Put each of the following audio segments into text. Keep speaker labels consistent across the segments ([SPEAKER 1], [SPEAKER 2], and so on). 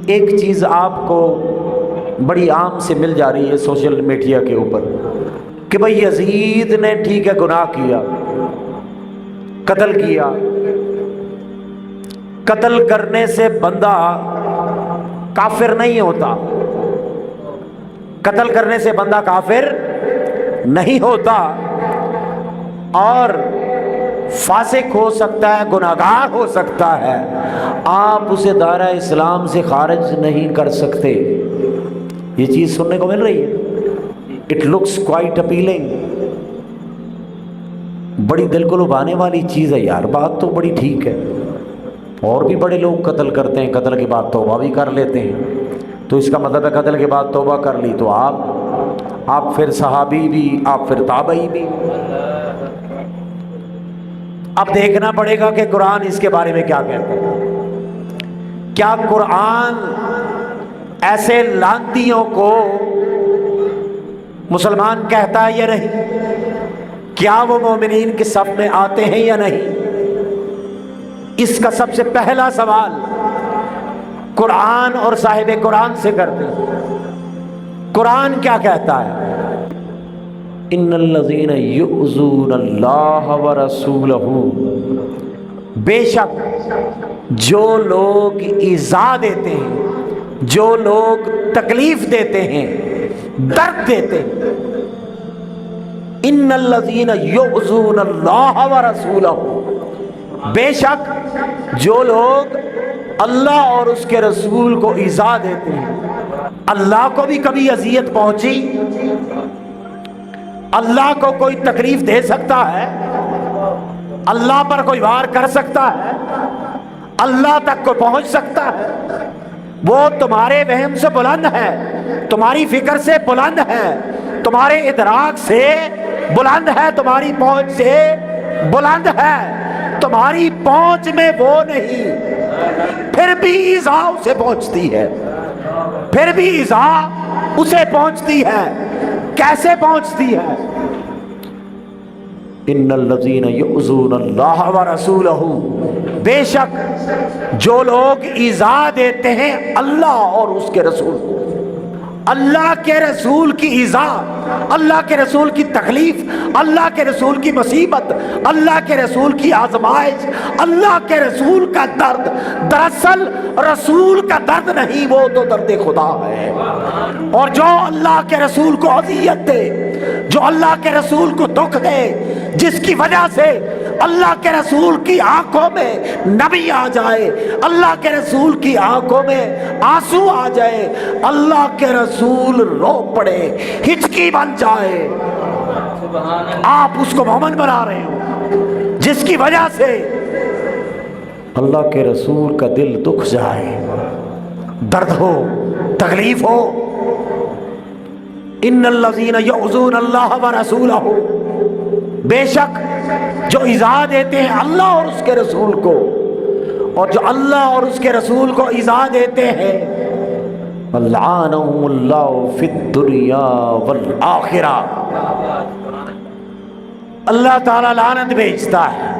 [SPEAKER 1] ایک چیز آپ کو بڑی عام سے مل جا رہی ہے سوشل میڈیا کے اوپر کہ بھئی یزید نے ٹھیک ہے گناہ کیا، قتل کیا، قتل کرنے سے بندہ کافر نہیں ہوتا، قتل کرنے سے بندہ کافر نہیں ہوتا، اور فاسق ہو سکتا ہے، گناہگار ہو سکتا ہے، آپ اسے دائرہ اسلام سے خارج نہیں کر سکتے۔ یہ چیز سننے کو مل رہی ہے۔ اٹ لکس کوائٹ اپیلنگ، بڑی دل کو لبھانے والی چیز ہے یار، بات تو بڑی ٹھیک ہے، اور بھی بڑے لوگ قتل کرتے ہیں، قتل کے بعد توبہ بھی کر لیتے ہیں، تو اس کا مطلب ہے قتل کے بعد توبہ کر لی تو آپ پھر صحابی بھی، آپ پھر تابعی بھی۔ اب دیکھنا پڑے گا کہ قرآن اس کے بارے میں کیا کہتا ہے۔ کیا قرآن ایسے لعنتیوں کو مسلمان کہتا ہے یا نہیں؟ کیا وہ مومنین کے صف میں آتے ہیں یا نہیں؟ اس کا سب سے پہلا سوال قرآن اور صاحب قرآن سے کرتے ہیں۔ قرآن کیا کہتا ہے؟ ان الذین یؤذون اللہ ورسولہ، بے شک جو لوگ ایذا دیتے ہیں، جو لوگ تکلیف دیتے ہیں، درد دیتے ہیں، ان الذین یؤذون اللہ ورسولہ، بے شک جو لوگ اللہ اور اس کے رسول کو ایذا دیتے ہیں۔ اللہ کو بھی کبھی اذیت پہنچی؟ اللہ کو کوئی تکلیف دے سکتا ہے؟ اللہ پر کوئی وار کر سکتا ہے؟ اللہ تک کو پہنچ سکتا ہے؟ وہ تمہارے وہم سے بلند ہے، تمہاری فکر سے بلند ہے، تمہارے ادراک سے بلند ہے، تمہاری پہنچ سے بلند ہے، تمہاری پہنچ میں وہ نہیں، پھر بھی ایذا اسے پہنچتی ہے، پھر بھی ایذا اسے پہنچتی ہے۔ کیسے پہنچتی ہے؟ ان الذین یؤذون اللہ ورسولہ، بے شک جو لوگ ایذا دیتے ہیں اللہ اور اس کے رسول کو، اللہ کے رسول کی ایذا، اللہ کے رسول کی تکلیف، اللہ کے رسول کی مصیبت، اللہ کے رسول کی آزمائش، اللہ کے رسول کا درد، دراصل رسول کا درد نہیں، وہ تو درد خدا ہے۔ اور جو اللہ کے رسول کو اذیت دے، جو اللہ کے رسول کو دکھ دے، جس کی وجہ سے اللہ کے رسول کی آنکھوں میں نمی آ جائے، اللہ کے رسول کی آنکھوں میں آنسو آ جائے، اللہ کے رسول رو پڑے، ہچکی بن جائے، آپ اس کو مومن بنا رہے ہو، جس کی وجہ سے اللہ کے رسول کا دل دکھ جائے، درد ہو، تکلیف ہو۔ ان الذین یؤذون اللہ ورسولہ، بے شک جو ایذا دیتے ہیں اللہ اور اس کے رسول کو، اور جو اللہ اور اس کے رسول کو ایذا دیتے ہیں، لعنہم اللہ فی الدنیا والآخرہ، اللہ تعالیٰ لعنت بھیجتا ہے،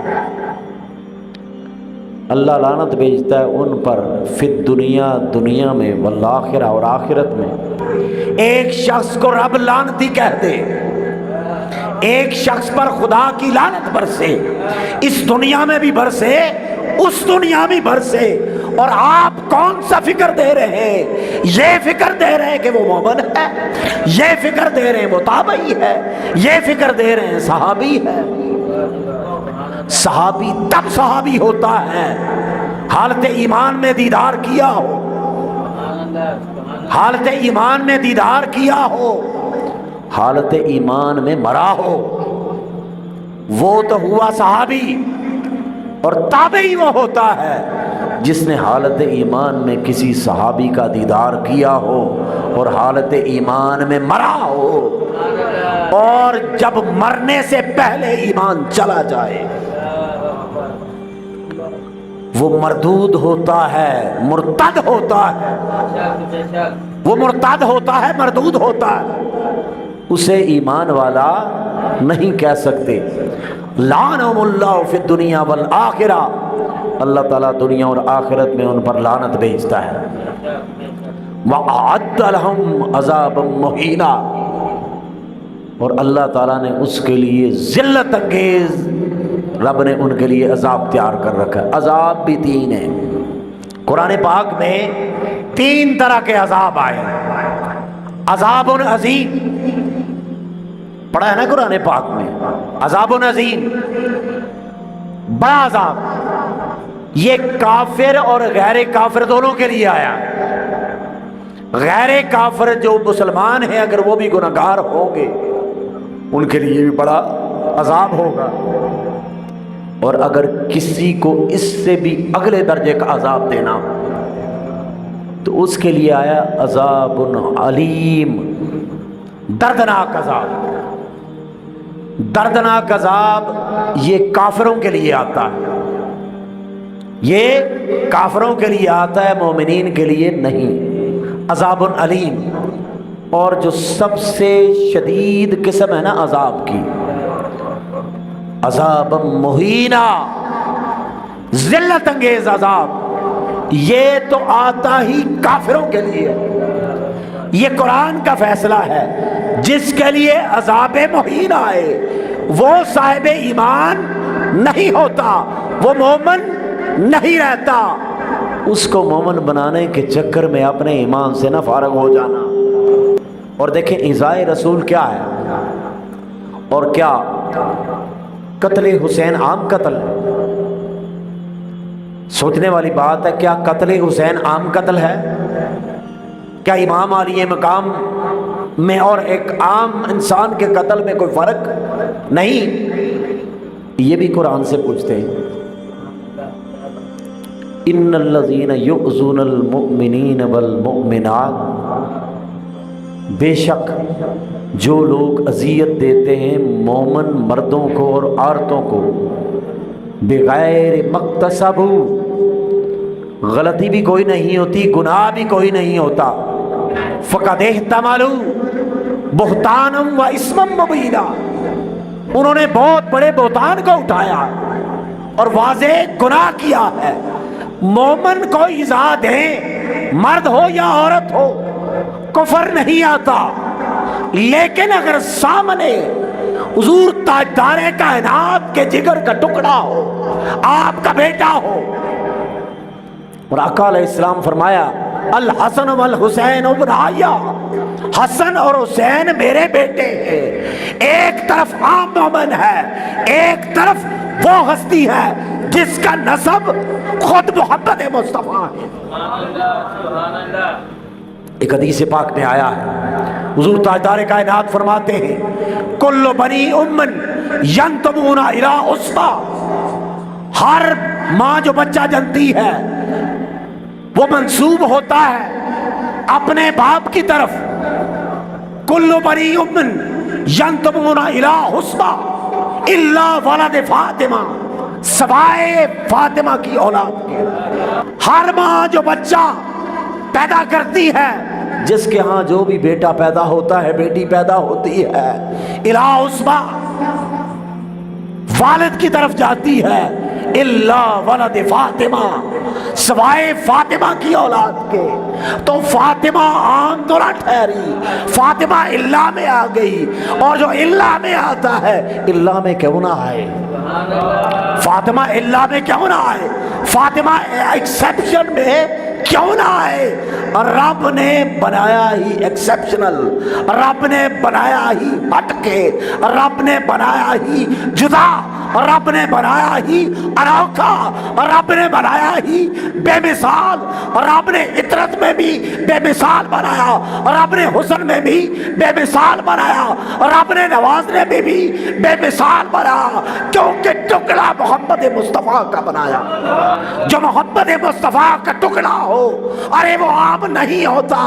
[SPEAKER 1] اللہ لعنت بھیجتا ہے ان پر، فی الدنیا، دنیا میں، والآخرہ، اور آخرت میں۔ ایک شخص کو رب لعنتی کہہ دے، ایک شخص پر خدا کی لعنت برسے، اس دنیا میں بھی برسے، اس دنیا میں برسے، اور آپ کون سا فکر دے رہے ہیں؟ یہ فکر دے رہے ہیں کہ وہ مومن ہے، یہ فکر دے رہے ہیں وہ تابعی ہے، یہ فکر دے رہے ہیں صحابی ہے۔ صحابی تب صحابی ہوتا ہے حالت ایمان میں دیدار کیا ہو، حالت ایمان میں دیدار کیا ہو، حالت ایمان میں مرا ہو، وہ تو ہوا صحابی۔ اور تابعی وہ ہوتا ہے جس نے حالت ایمان میں کسی صحابی کا دیدار کیا ہو اور حالت ایمان میں مرا ہو، اور جب مرنے سے پہلے ایمان چلا جائے وہ مردود ہوتا ہے، مرتد ہوتا ہے، وہ مرتد ہوتا ہے، مردود ہوتا ہے، اسے ایمان والا نہیں کہہ سکتے۔ لعنہم اللہ فی الدنیا والآخرہ، اللہ تعالیٰ دنیا اور آخرت میں ان پر لعنت بھیجتا ہے۔ وَأَعَدَّ لَهُمْ عَذَابًا مُهِينًا، اور اللہ تعالیٰ نے اس کے لیے ذلت انگیز، رب نے ان کے لیے عذاب تیار کر رکھا ہے۔ عذاب بھی تین ہیں، قرآن پاک میں تین طرح کے عذاب آئے ہیں۔ عذاب عظیم پڑھا ہے نا قرآن پاک میں، عذاب عظیم، بڑا عذاب، یہ کافر اور غیر کافر دونوں کے لیے آیا۔ غیر کافر جو مسلمان ہیں اگر وہ بھی گناہگار ہوں گے ان کے لیے بھی بڑا عذاب ہوگا، اور اگر کسی کو اس سے بھی اگلے درجے کا عذاب دینا ہو تو اس کے لیے آیا عذاب علیم، دردناک عذاب۔ دردناک عذاب یہ کافروں کے لیے آتا ہے، یہ کافروں کے لیے آتا ہے، مومنین کے لیے نہیں۔ عذاب علیم، اور جو سب سے شدید قسم ہے نا عذاب کی، عذاب مہینہ، ذلت انگیز عذاب، یہ تو آتا ہی کافروں کے لیے۔ یہ قرآن کا فیصلہ ہے، جس کے لیے عذاب مہین آئے وہ صاحب ایمان نہیں ہوتا، وہ مومن نہیں رہتا۔ اس کو مومن بنانے کے چکر میں اپنے ایمان سے نہ فارغ ہو جانا۔ اور دیکھیں ایذائے رسول کیا ہے، اور کیا قتل حسین عام قتل ہے؟ سوچنے والی بات ہے، کیا قتل حسین عام قتل ہے؟ کیا امام علی مقام میں اور ایک عام انسان کے قتل میں کوئی فرق نہیں؟ یہ بھی قرآن سے پوچھتے ہیں۔ ان الذین یؤذون المؤمنین والمؤمنات، بے شک جو لوگ اذیت دیتے ہیں مومن مردوں کو اور عورتوں کو، بغیر مقتصب، غلطی بھی کوئی نہیں ہوتی، گناہ بھی کوئی نہیں ہوتا، فقد احتملوا بہتانا و اسما مبینا، انہوں نے بہت بڑے بہتان کو اٹھایا اور واضح گناہ کیا ہے۔ مومن کو ایذا دیں، مرد ہو یا عورت ہو، کفر نہیں آتا، لیکن اگر سامنے حضور تاجدار کائنات کے جگر کا ٹکڑا ہو، آپ کا بیٹا ہو، اور آقا علیہ السلام فرمایا الحسن والحسین ابنایا، حسن اور حسین میرے بیٹے ہیں، ایک طرف عام مومن ہے، ایک طرف وہ ہستی ہے جس کا نسب خود محمد مصطفیٰ ہے۔ ایک حدیث پاک میں آیا ہے، حضور تاجدار کائنات فرماتے ہیں کل بنی امن ینتمون الی عصبہ، ہر ماں جو بچہ جنتی ہے وہ منسوب ہوتا ہے اپنے باپ کی طرف۔ کل بنی امن ینتمون الی عصبہ الا ولد فاطمہ، سوائے فاطمہ کی اولاد کے۔ ہر ماں جو بچہ پیدا کرتی ہے، جس کے ہاں جو بھی بیٹا پیدا ہوتا ہے، بیٹی پیدا ہوتی ہے، الی عصبہ، والد کی طرف جاتی ہے، الا ولد فاطمہ، سوائے فاطمہ کی اولاد کے۔ تو فاطمہ عام تو نہ ٹھہری، فاطمہ اللہ میں آ گئی، اور جو اللہ میں آتا ہے اللہ میں کیوں نہ آئے؟ فاطمہ اللہ میں کیوں نہ آئے؟ فاطمہ ایکسیپشن میں کیوں نہ آئے؟ رب نے بنایا ہی ایکسیپشنل، رب نے بنایا ہی ہٹ کے، رب نے بنایا ہی جدا، رب نے بنایا ہی انوکھا، رب نے بنایا ہی بے مثال، رب نے عطرت میں بھی بے مثال بنایا، رب نے حسن میں بھی بے مثال بنایا، رب نے نوازنے میں بھی بے مثال بنایا، کیونکہ ٹکڑا محمد مصطفیٰ کا بنایا۔ جو محمد مصطفیٰ کا ٹکڑا ہو، ارے وہ عام نہیں ہوتا،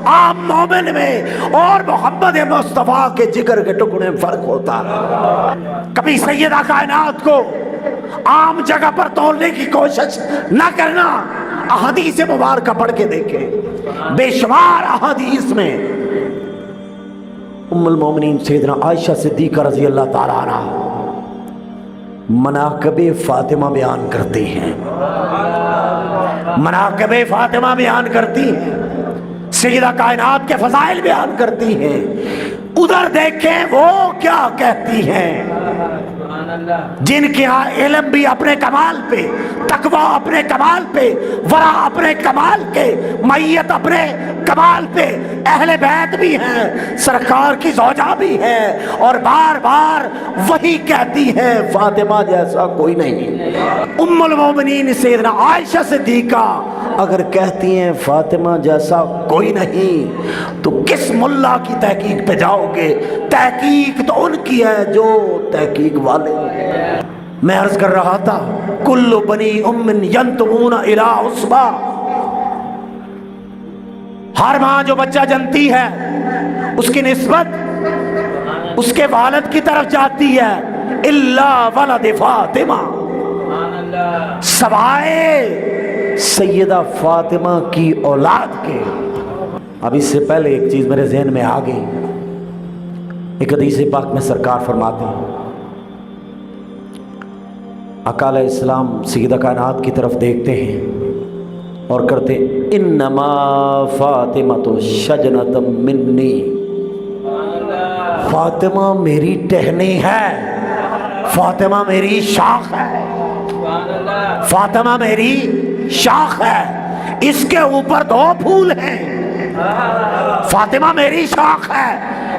[SPEAKER 1] عام مومن میں اور محمد مصطفیٰ کے جگر کے ٹکڑے میں فرق ہوتا ہے۔ کبھی سیدہ کائنات کو عام جگہ پر تولنے کی کوشش نہ کرنا، احادیث مبارکہ پڑھ کے دیکھیں، بے شمار احادیث میں ام المومنین سیدنا عائشہ صدیقہ رضی اللہ تعالیٰ عنہ مناقب فاطمہ بیان کرتی ہیں، مناقب فاطمہ بیان کرتی ہیں، سیدہ کائنات کے فضائل بیان کرتی ہیں۔ ادھر دیکھیں وہ کیا کہتی ہیں، جن کے ہاں علم بھی اپنے کمال پہ، تقویٰ اپنے کمال پہ، ورع اپنے کمال کے، معیت اپنے کمال پہ، اہل بیت بھی ہیں، سرکار کی زوجہ بھی ہے، اور بار بار وہی کہتی ہے فاطمہ جیسا کوئی نہیں۔ ام المومنین سیدنا عائشہ صدیقہ اگر کہتی ہیں فاطمہ جیسا کوئی نہیں، تو کس ملا کی تحقیق پہ جاؤ گے؟ تحقیق تو ان کی ہے جو تحقیق والے ہیں۔ میں عرض کر رہا تھا کل بنی ام ینتمون الی عصبہ، ہر ماں جو بچہ جنتی ہے اس کی نسبت اس کے والد کی طرف جاتی ہے، الا ولد فاطمہ، سوائے سیدہ فاطمہ کی اولاد کے۔ اب اس سے پہلے ایک چیز میرے ذہن میں آ گئی، ایک حدیث پاک میں سرکار فرماتے ہیں، آقا علیہ السلام سیدہ کائنات کی طرف دیکھتے ہیں اور کرتے انما فاطمہ شجنۃ منی، فاطمہ میری ٹہنی ہے، فاطمہ میری شاخ ہے، فاطمہ میری شاخ ہے، اس کے اوپر 2 پھول ہیں، فاطمہ میری شاخ ہے۔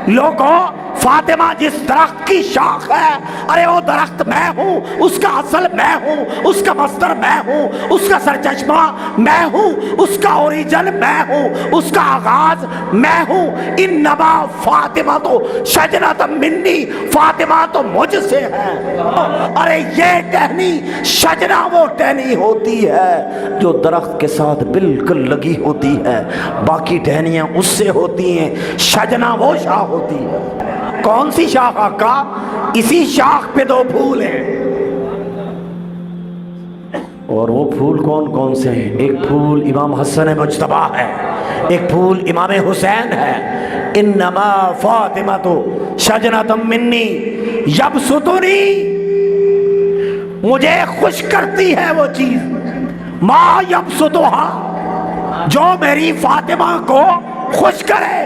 [SPEAKER 1] لوگوں، فاطمہ جس درخت کی شاخ ہے، ارے وہ درخت میں ہوں، اس کا اصل میں ہوں، اس کا مصدر میں ہوں، اس کا سرچشمہ میں ہوں، اس کا اوریجن میں ہوں، اس کا آغاز میں ہوں۔ انما فاطمہ تو شجرۃ منی، فاطمہ تو مجھ سے ہے۔ ارے یہ ٹہنی، شجرہ وہ ٹہنی ہوتی ہے جو درخت کے ساتھ بالکل لگی ہوتی ہے، باقی ٹہنیاں اس سے ہوتی ہیں، شجنہ وہ شاخ ہوتی ہے۔ کون سی شاخ آقا؟ اسی شاخ پہ 2 پھول ہیں، اور وہ پھول کون کون سے ہیں؟ ایک پھول امام حسن مجتبیٰ ہے، ایک پھول امام حسین ہے۔ انما فاطمہ تو شجرۃ منی یبسطنی، مجھے خوش کرتی ہے وہ چیز، ما یبسطھا، جو میری فاطمہ کو خوش کرے،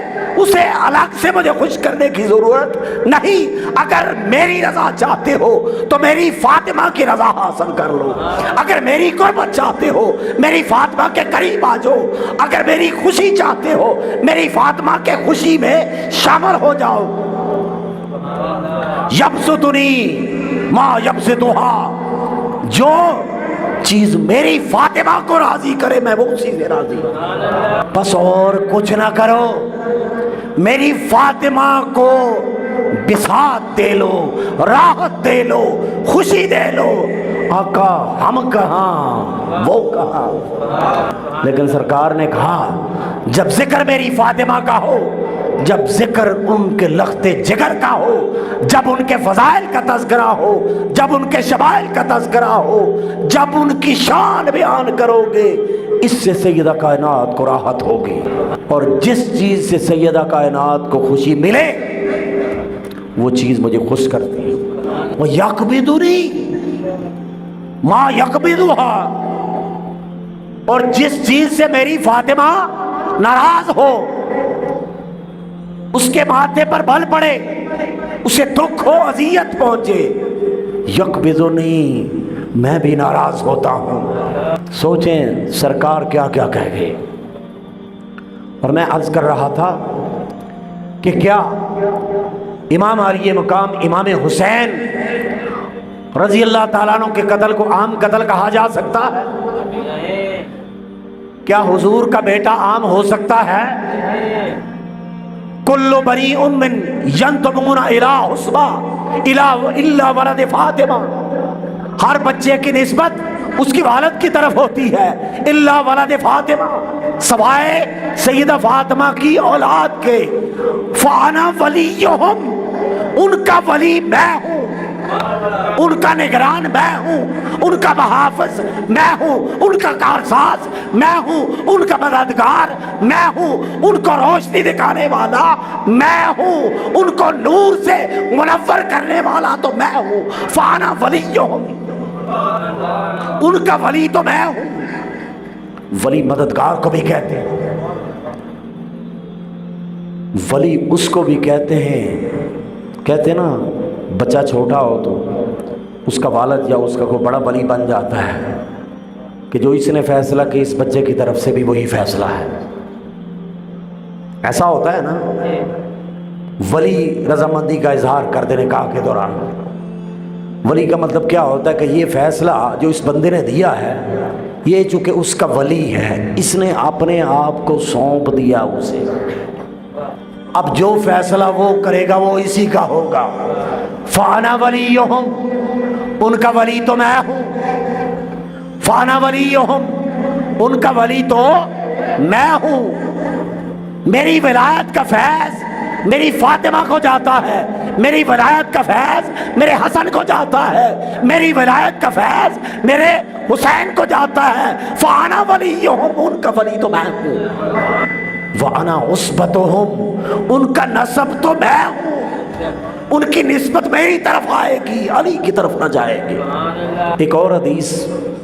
[SPEAKER 1] اسے الگ سے مجھے خوش کرنے کی ضرورت نہیں۔ اگر میری رضا چاہتے ہو تو میری فاطمہ کی رضا حاصل کر لو، اگر میری قربت چاہتے ہو میری فاطمہ کے قریب آ جاؤ، اگر میری خوشی چاہتے ہو میری فاطمہ کے خوشی میں شامل ہو جاؤ۔ یبسطنی ما یبسطھا، جو چیز میری فاطمہ کو راضی کرے میں وہ اسی سے راضی ہوں، بس اور کچھ نہ کرو، میری فاطمہ کو بساط دے لو، راحت دے لو، خوشی دے لو۔ آقا ہم کہاں وہ کہاں؟ لیکن سرکار نے کہا جب ذکر میری فاطمہ کا ہو، جب ذکر ان کے لخت جگر کا ہو، جب ان کے فضائل کا تذکرہ ہو، جب ان کے شمائل کا تذکرہ ہو، جب ان کی شان بیان کرو گے، اس سے سیدہ کائنات کو راحت ہوگی۔ اور جس چیز سے سیدہ کائنات کو خوشی ملے وہ چیز مجھے خوش کرتی ہے۔ وہ یقبضنی ما یقبضھا، اور جس چیز سے میری فاطمہ ناراض ہو، اس کے ماتھے پر بل پڑے، اسے دکھ ہو، اذیت پہنچے، یقبضنی، میں بھی ناراض ہوتا ہوں۔ سوچیں سرکار کیا کیا کہہ گئے۔ اور میں عرض کر رہا تھا کہ کیا امام علی مقام امام حسین رضی اللہ تعالیٰ عنہ کے قتل کو عام قتل کہا جا سکتا ہے؟ کیا حضور کا بیٹا عام ہو سکتا ہے؟ کل بنی ام ینتمون الی عصبہ الا ولد فاطمہ، ہر بچے کی نسبت اس کی والد کی طرف ہوتی ہے، الا ولد فاطمہ، سوائے سیدہ فاطمہ کی اولاد کے۔ فانا ولیہم، ان کا ولی میں ہوں، ان کا نگران میں ہوں، ان کا محافظ میں ہوں، ان کا کارساز میں ہوں، ان کا مددگار میں ہوں، ان کو روشنی دکھانے والا میں ہوں، ان کو نور سے منور کرنے والا تو میں ہوں۔ فانا ولیہم، ان کا ولی تو میں ہوں۔ ولی مددگار کو بھی کہتے ہیں، ولی اس کو بھی کہتے ہیں، کہتے ہیں نا بچہ چھوٹا ہو تو اس کا والد یا اس کا کوئی بڑا ولی بن جاتا ہے کہ جو اس نے فیصلہ کہ اس بچے کی طرف سے بھی وہی فیصلہ ہے، ایسا ہوتا ہے نا۔ ولی رضامندی کا اظہار کر دے نکاح کے دوران۔ ولی کا مطلب کیا ہوتا ہے کہ یہ فیصلہ جو اس بندے نے دیا ہے، یہ چونکہ اس کا ولی ہے، اس نے اپنے آپ کو سونپ دیا اسے، اب جو فیصلہ وہ کرے گا وہ اسی کا ہوگا۔ فانا ولیہم، ان کا ولی تو میں ہوں۔ فانا ولیہم، ان کا ولی تو میں ہوں۔ میری ولایت کا فیض میری فاطمہ کو جاتا ہے، میری ولایت کا فیض میرے حسن کو جاتا ہے، میری ولایت کا فیض میرے حسین کو جاتا ہے۔ فانا ولیہم، ان کا ولی تو میں ہوں۔ وانا عصبتہم، ان کا نسب تو میں ہوں، ان کی نسبت میری طرف آئے گی، علی کی طرف نہ جائے گی۔ ایک اور حدیث،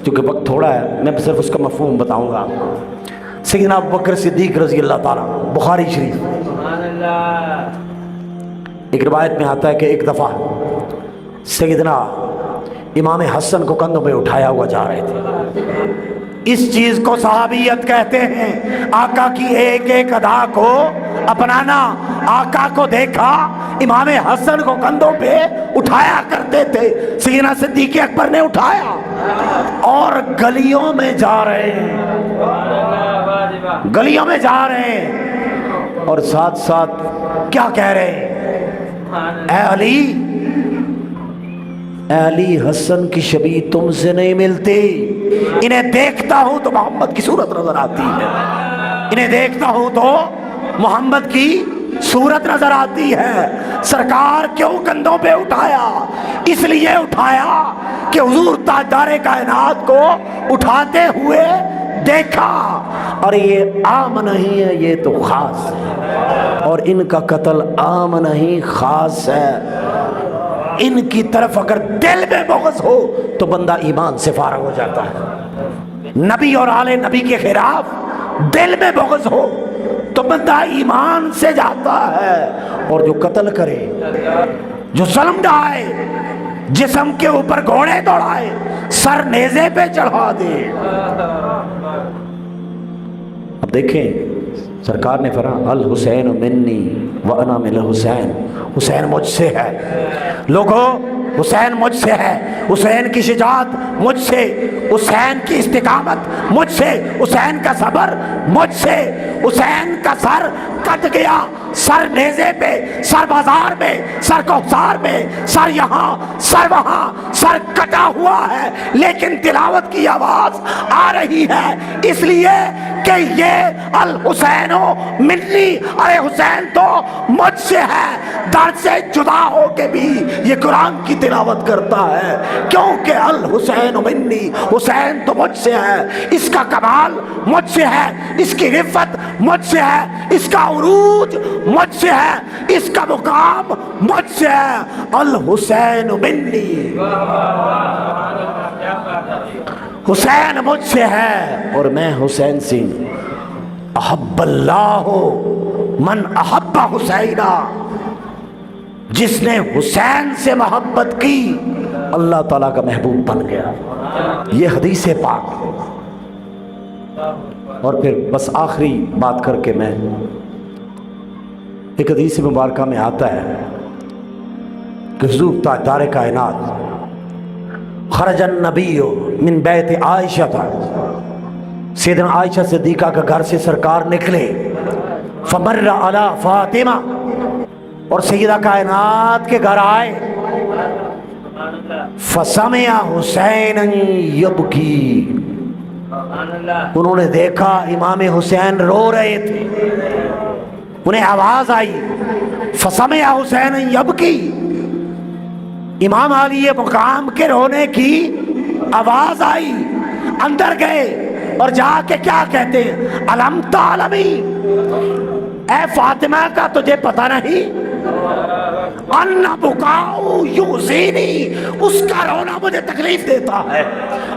[SPEAKER 1] چونکہ وقت تھوڑا ہے میں صرف اس کا مفہوم بتاؤں گا۔ سیدنا ابوبکر صدیق رضی اللہ تعالیٰ، بخاری شریف، ایک روایت میں آتا ہے کہ ایک دفعہ سیدنا امام حسن کو کندھوں پہ اٹھایا ہوا جا رہے تھے۔ اس چیز کو صحابیت کہتے ہیں، آقا کی ایک ایک ادا کو اپنانا۔ آقا کو دیکھا امام حسن کو کندھوں پہ اٹھایا کرتے تھے، سیدنا صدیق اکبر نے اٹھایا اور گلیوں میں جا رہے ہیں، گلیوں میں جا رہے ہیں اور ساتھ ساتھ کیا کہہ رہے ہیں؟ اے علی، اے علی، حسن کی شبیہ تم سے نہیں ملتی، انہیں دیکھتا ہوں تو محمد کی صورت نظر آتی ہے، انہیں دیکھتا ہوں تو محمد کی صورت نظر آتی ہے۔ سرکار کیوں کندھوں پہ اٹھایا؟ اس لیے اٹھایا کہ حضور تاجدار کائنات کو اٹھاتے ہوئے دیکھا، اور یہ عام نہیں ہے، یہ تو خاص ہے، اور ان کا قتل عام نہیں خاص ہے۔ ان کی طرف اگر دل میں بغض ہو تو بندہ ایمان سے فارغ ہو جاتا ہے۔ نبی اور آل نبی کے خلاف دل میں بغض ہو تو بندہ ایمان سے جاتا ہے، اور جو قتل کرے، جو ظلم ڈھائے، جسم کے اوپر گھوڑے دوڑائے، سر نیزے پہ چڑھا دے۔ اب دیکھیں سرکار نے فرمایا الحسین منی وانا من الحسین، حسین مجھ سے ہے، لوگوں حسین مجھ سے ہے، حسین کی شجاعت مجھ سے، حسین کی استقامت مجھ سے، حسین کا صبر مجھ سے۔ حسین کا سر کٹ گیا، سر نیزے پہ، سر بازار میں، سر کوثر میں، سر یہاں، سر وہاں، سر کٹا ہوا ہے، لیکن تلاوت کی آواز آ رہی ہے، اس لیے کہ یہ الحسین منی، ارے حسین تو مجھ سے ہے۔ در سے جدا ہو کے بھی یہ قرآن کی تلاوت کرتا ہے، کیونکہ الحسین منی، حسین تو مجھ سے ہے، اس کا کمال مجھ سے ہے، اس کی رفت مجھ سے ہے، اس کا عروج مجھ سے ہے، اس کا مقام مجھ سے ہے۔ الحسین منی، حسین مجھ سے ہے اور میں حسین سے۔ احب اللہ من احب حسینہ، جس نے حسین سے محبت کی اللہ تعالیٰ کا محبوب بن گیا۔ یہ حدیث پاک۔ اور پھر بس آخری بات کر کے میں، ایک حدیث مبارکہ میں آتا ہے کہ حضور تاجدار کائنات خرج النبی من بیت عائشہ تھا، سیدنا عائشہ صدیقہ کا گھر سے سرکار نکلے، فمر علی فاطمہ، اور سیدہ کائنات کے گھر آئے، فسمع حسین یبکی، انہوں نے دیکھا امام حسین رو رہے تھے، انہیں آواز آئی فسمع حسین یبکی، امام علی مقام کے رونے کی آواز آئی، اندر گئے اور جا کے کیا کہتے ہیں، علم تعلمی، اے فاطمہ کا تجھے پتہ نہیں، ان بکاؤ یؤذینی، اس کا رونا مجھے تکلیف دیتا ہے،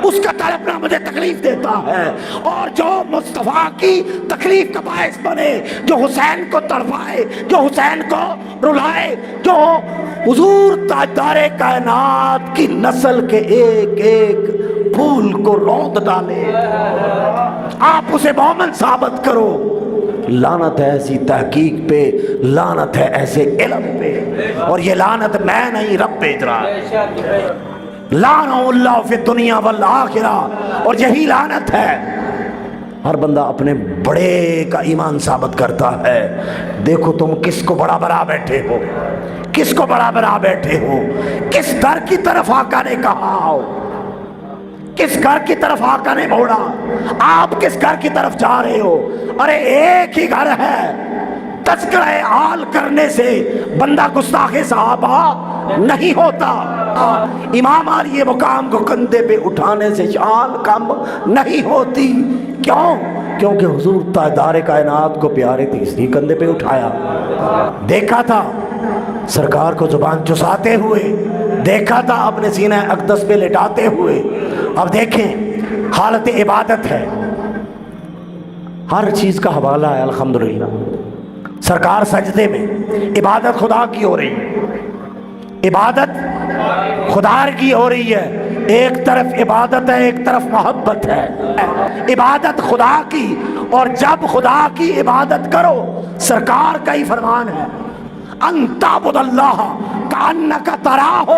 [SPEAKER 1] اس کا تڑپنا مجھے تکلیف دیتا ہے، اور جو مصطفیٰ کی تکلیف کا باعث بنے، جو حسین کو تڑپائے، جو حسین کو رلائے، جو حضور تاجدار کائنات کی نسل کے ایک ایک پھول کو رونت ڈالے، آپ اسے مومن ثابت کرو۔ لعنت ہے ایسی تحقیق پہ، لعنت ہے ایسے علم پہ، اور یہ لعنت میں نہیں رب بھیج رہا ہے، لعنہ اللہ فی الدنیا والآخرہ، اور یہی لعنت ہے۔ ہر بندہ اپنے بڑے کا ایمان ثابت کرتا ہے، دیکھو تم کس کو بڑا بنا بیٹھے ہو، کس کو بڑا بنا بیٹھے ہو، کس در کی طرف آقا نے کہا ہو، کس گھر کی طرف آقا نے موڑا، آپ کس گھر کی طرف جا رہے ہو؟ ارے ایک ہی گھر ہے، تذکرہ آل کرنے سے بندہ گستاخ صحابہ نہیں ہوتا، امام علی مقام کو کندھے پہ اٹھانے سے شان کم نہیں ہوتی۔ کیوں؟ کیونکہ حضور تاجدار کائنات کو پیارے تھے اس لیے کندھے پہ اٹھایا۔ دیکھا تھا سرکار کو زبان چساتے ہوئے، دیکھا تھا اپنے سینہ اقدس پہ لٹاتے ہوئے۔ اب دیکھیں حالت عبادت ہے، ہر چیز کا حوالہ ہے الحمدللہ۔ سرکار سجدے میں، عبادت خدا کی ہو رہی ہے، عبادت خدا کی ہو رہی ہے، ایک طرف عبادت ہے ایک طرف محبت ہے، عبادت خدا کی، اور جب خدا کی عبادت کرو سرکار کا ہی فرمان ہے، ان تعبد اللہ کأنک تراہ،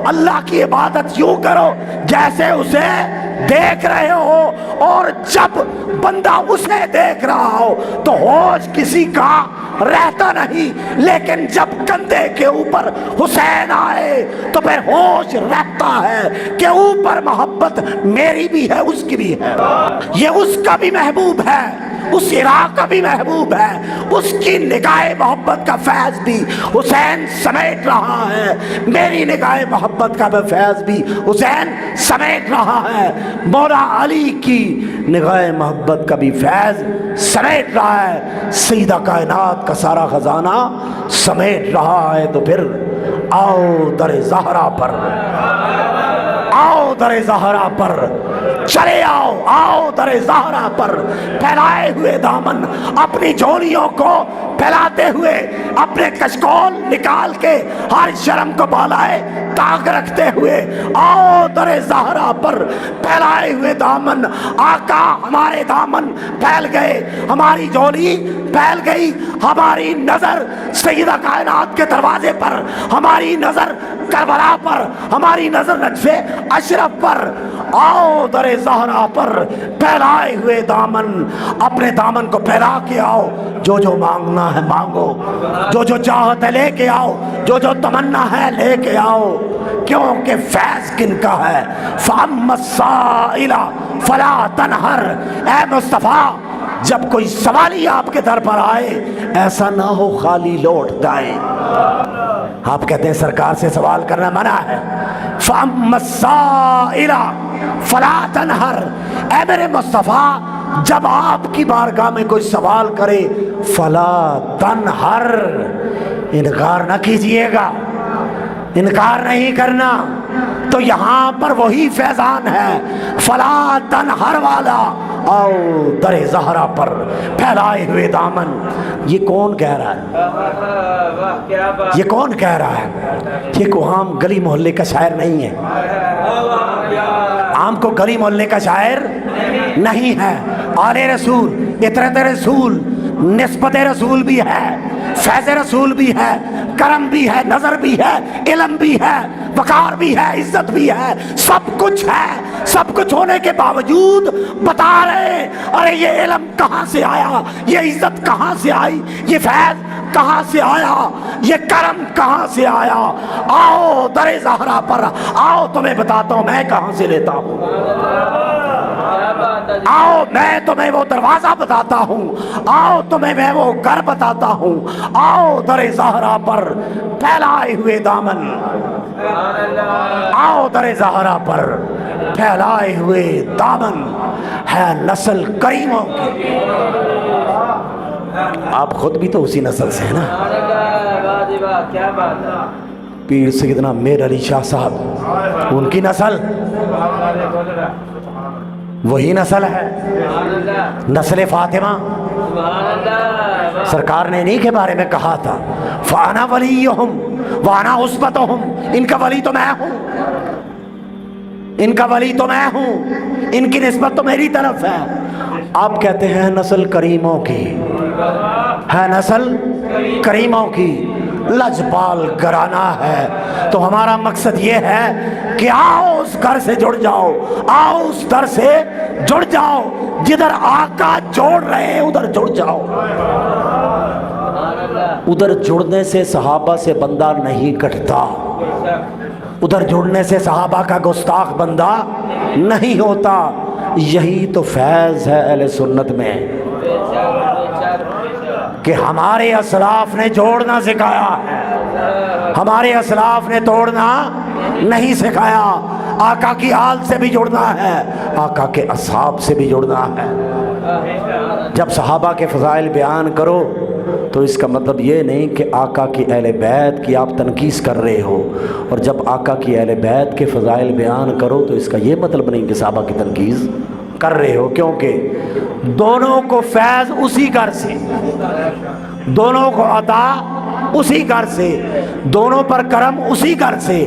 [SPEAKER 1] اللہ کی عبادت یوں کرو جیسے اسے دیکھ رہے ہو، اور جب بندہ اسے دیکھ رہا ہو تو ہوش کسی کا رہتا نہیں، لیکن جب کندھے کے اوپر حسین آئے تو پھر ہوش رہتا ہے کہ اوپر محبت میری بھی ہے اس کی بھی ہے، یہ اس کا بھی محبوب ہے، اس عراق کا بھی محبوب ہے، اس کی نگاہ محبت کا فیض بھی حسین سمیٹ رہا ہے، میری نگاہ محبت کا فیض بھی حسین سمیٹ رہا ہے، مولا علی کی نگاہ محبت کا بھی فیض سمیٹ رہا ہے، سیدہ کائنات کا سارا خزانہ سمیٹ رہا ہے۔ تو پھر آؤ در زہرا پر، آؤ در زہرا پر، چلے آؤ، آؤ در زہرا پر، پھیلائے ہوئے دامن، اپنی جھولیوں کو پھیلاتے ہوئے، اپنے کشکول نکال کے ہر شرم کو بالائے طاق رکھتے ہوئے، آؤ در زہرا پر، پھیلائے ہوئے دامن، آقا ہمارے دامن پھیل گئے، ہماری جھولی پھیل گئی، ہماری نظر سیدہ کائنات کے دروازے پر، ہماری نظر کربلا پر، ہماری نظر نجف اشرف پر، آؤ در زہرا پر، پھیلائے ہوئے دامن، اپنے دامن کو پھیلا کے آؤ، جو جو مانگنا ہے مانگو، جو جو چاہت ہے لے کے آؤ، جو جو تمنا ہے لے کے آؤ، کیونکہ فیض کن کا ہے؟ فَأَمَّا السَّائِلَ فَلَا تَنْهَرْ، اے مصطفیٰ جب کوئی سوالی آپ کے در پر آئے ایسا نہ ہو خالی لوٹ جائے۔ آپ کہتے ہیں سرکار سے سوال کرنا منع ہے، فَأَمَّا السَّائِلَ فَلَا تَنْهَرْ، اے میرے مصطفیٰ جب آپ کی بارگاہ میں کوئی سوال کرے فَلَا تَنْهَرْ، انکار نہ کیجئے گا، انکار نہیں کرنا۔ تو یہاں پر وہی فیضان ہے، فَلَا تَنْهَرْ والا، آؤ در زہرا پر، پھیلائے ہوئے دامن۔ یہ کون کہہ رہا ہے؟ یہ کون کہہ رہا ہے؟ یہ کوئی عام گلی محلے کا شاعر نہیں ہے، عام کو گلی محلے کا شاعر نہیں ہے، آل رسول، اطرت رسول، نسبت رسول بھی ہے، فیض رسول بھی ہے، کرم بھی ہے، نظر بھی ہے، علم بھی ہے، وقار بھی ہے، عزت بھی ہے، سب کچھ ہے، سب کچھ ہونے کے باوجود بتا رہے ارے یہ علم کہاں سے آیا، یہ عزت کہاں سے آئی، یہ فیض کہاں سے آیا، یہ کرم کہاں سے آیا، آؤ در زہرا پر، آؤ تمہیں بتاتا ہوں میں کہاں سے لیتا ہوں، آؤ میں تمہیں وہ دروازہ بتاتا ہوں، آؤ تمہیں میں وہ گھر بتاتا ہوں، آؤ در زہرا پر، پھیلائے ہوئے دامن، آؤ در زہرا پر پھیلائے ہوئے دامن ہے نسل کریموں کی. آپ خود بھی تو اسی نسل سے ہیں نا. پیر سیدنا میر علی شاہ صاحب ان کی نسل وہی نسل ہے، نسل فاطمہ. سرکار نے انہی کے بارے میں کہا تھا فانا ولیہم وانا عصبتہم، ان کا ولی تو میں ہوں، ان کا ولی تو میں ہوں، ان کی نسبت تو میری طرف ہے. آپ کہتے ہیں نسل کریموں کی ہے، نسل کریموں کی لجپال گھرانہ ہے. تو ہمارا مقصد یہ ہے کہ آؤ اس گھر سے جڑ جاؤ، آؤ اس در سے جڑ جاؤ، جدھر آقا جوڑ رہے ہیں ادھر جڑ جاؤ. ادھر جڑنے سے صحابہ سے بندہ نہیں کٹتا، ادھر جڑنے سے صحابہ کا گستاخ بندہ نہیں ہوتا. یہی تو فیض ہے اہل سنت میں کہ ہمارے اسلاف نے جوڑنا سکھایا ہے، ہمارے اسلاف نے توڑنا نہیں سکھایا. آقا کی آل سے بھی جڑنا ہے، آقا کے اصحاب سے بھی جڑنا ہے. جب صحابہ کے فضائل بیان کرو تو اس کا مطلب یہ نہیں کہ آقا کی اہل بیت کی آپ تنقیص کر رہے ہو، اور جب آقا کی اہل بیت کے فضائل بیان کرو تو اس کا یہ مطلب نہیں کہ صحابہ کی تنقیص کر رہے ہو، کیونکہ دونوں کو فیض اسی گھر سے، دونوں کو عطا اسی گھر سے، دونوں پر کرم اسی گھر سے.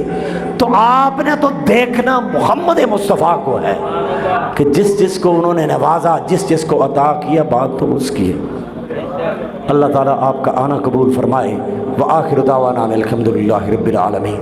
[SPEAKER 1] تو آپ نے تو دیکھنا محمد مصطفیٰ کو ہے کہ جس جس کو انہوں نے نوازا، جس جس کو عطا کیا، بات تو اس کی ہے. اللہ تعالیٰ آپ کا آنا قبول فرمائے. وآخر دعوانا الحمدللہ رب العالمین.